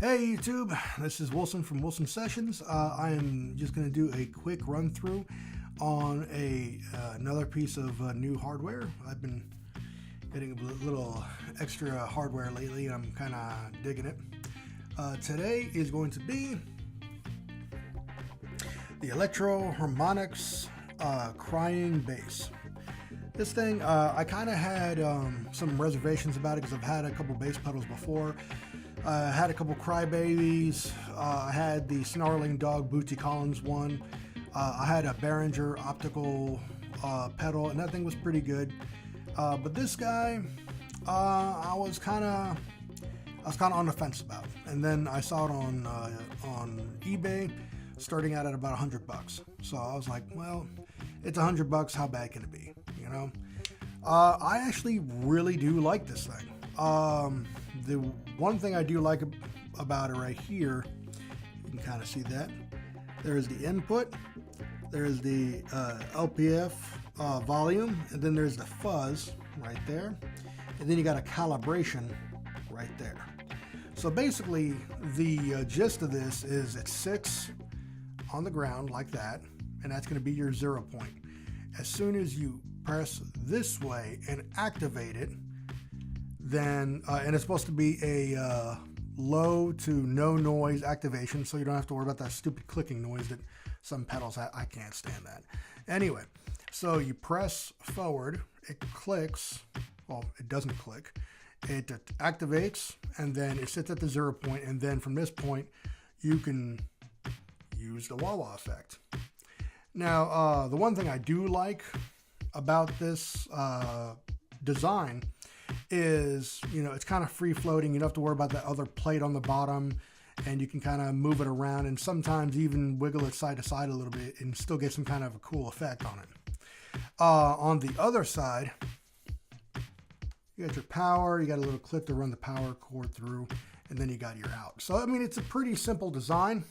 Hey YouTube, this is Wilson from Wilson Sessions. I am just going to do a quick run through on another piece of new hardware. I've been getting a little extra hardware lately and I'm kind of digging it. Today is going to be the Electro Harmonics Crying Bass. This thing, I kind of had some reservations about it because I've had a couple bass pedals before. I had a couple crybabies. I had the Snarling Dog Bootsy Collins one. I had a Behringer optical pedal, and that thing was pretty good. But this guy, I was kind of on the fence about. And then I saw it on eBay, starting out at about $100. So I was like, well, it's $100. How bad can it be? You know. I actually really do like this thing. The one thing I do like about it right here, you can kind of see that. There's the input, there's the LPF volume, and then there's the fuzz right there. And then you got a calibration right there. So basically, the gist of this is it sits on the ground like that, and that's going to be your 0 point. As soon as you press this way and activate it, then and it's supposed to be a low to no noise activation, so you don't have to worry about that stupid clicking noise that some pedals have. I can't stand that. Anyway, so you press forward, it clicks. Well, it doesn't click. It activates, and then it sits at the 0 point, and then from this point, you can use the wah-wah effect. Now, the one thing I do like about this design is, you know, it's kind of free floating. You don't have to worry about that other plate on the bottom, and you can kind of move it around and sometimes even wiggle it side to side a little bit and still get some kind of a cool effect on it. On the other side, you got your power, you got a little clip to run the power cord through, and then you got your out. So, I mean, it's a pretty simple design.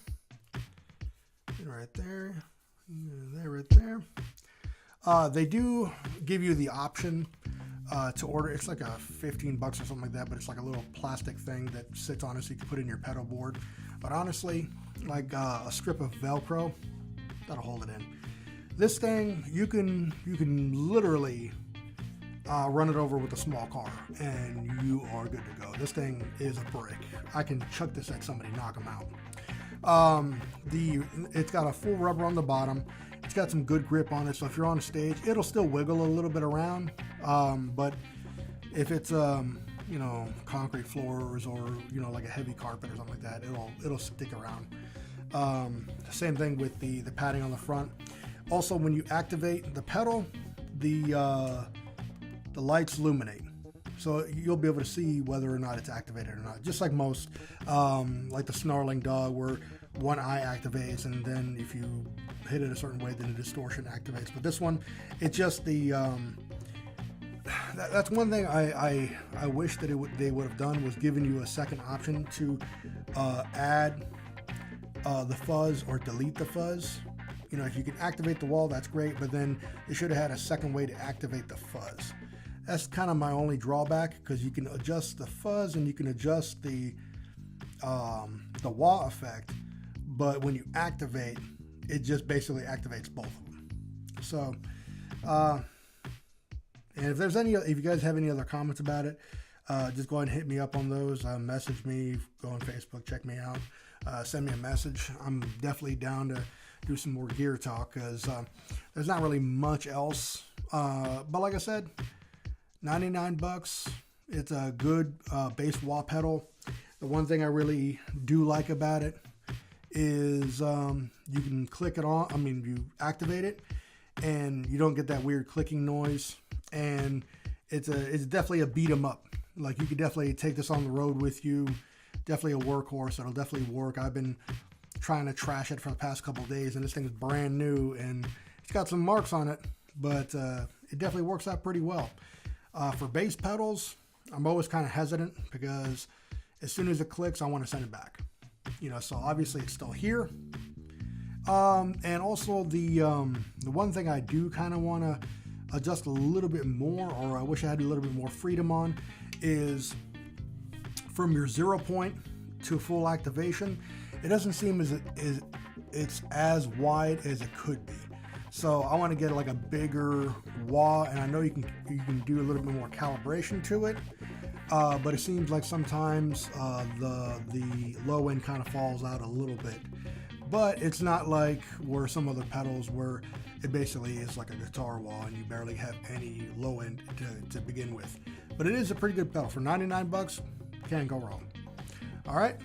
Right there, right there. They do give you the option to order. It's like a $15 or something like that, but it's like a little plastic thing that sits on it so you can put it in your pedal board. But honestly, like a strip of Velcro, that'll hold it in. This thing, you can literally run it over with a small car and you are good to go. This thing is a brick. I can chuck this at somebody, knock them out. It's got a full rubber on the bottom. It's got some good grip on it, so if you're on a stage, it'll still wiggle a little bit around. But if it's you know, concrete floors or, you know, like a heavy carpet or something like that, it'll stick around. Same thing with the padding on the front. Also, when you activate the pedal, the lights illuminate, so you'll be able to see whether or not it's activated or not. Just like most, like the Snarling Dog, where one eye activates, and then if you hit it a certain way, then the distortion activates. But this one, it's just the that's one thing I wish that they would have done, was given you a second option to add the fuzz or delete the fuzz. You know, if you can activate the wall, that's great, but then they should have had a second way to activate the fuzz. That's kind of my only drawback, because you can adjust the fuzz and you can adjust the wah effect, but when you activate, it just basically activates both of them. So, and if you guys have any other comments about it, just go ahead and hit me up on those. Message me, go on Facebook, check me out, send me a message. I'm definitely down to do some more gear talk, because there's not really much else. But like I said, $99. It's a good bass wah pedal. The one thing I really do like about it is you can click it on. I mean, you activate it, and you don't get that weird clicking noise. And it's definitely a beat 'em up. Like, you could definitely take this on the road with you. Definitely a workhorse. It'll definitely work. I've been trying to trash it for the past couple of days, and this thing's brand new, and it's got some marks on it, but it definitely works out pretty well. For bass pedals, I'm always kind of hesitant, because as soon as it clicks, I want to send it back. You know, so obviously it's still here. And also the one thing I do kind of want to adjust a little bit more, or I wish I had a little bit more freedom on, is from your 0 point to full activation, it doesn't seem as it's as wide as it could be. So I want to get like a bigger wah, and I know you can do a little bit more calibration to it, but it seems like sometimes the low end kind of falls out a little bit. But it's not like where some other pedals where it basically is like a guitar wah and you barely have any low end to begin with. But it is a pretty good pedal for 99 bucks. Can't go wrong. All right,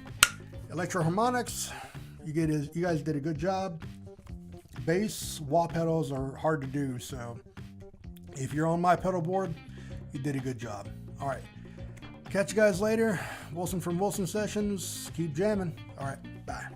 Electro Harmonics, you guys did a good job. Bass wah pedals are hard to do, so if you're on my pedal board, you did a good job. All right, catch you guys later. Wilson from Wilson Sessions. Keep jamming. All right, bye.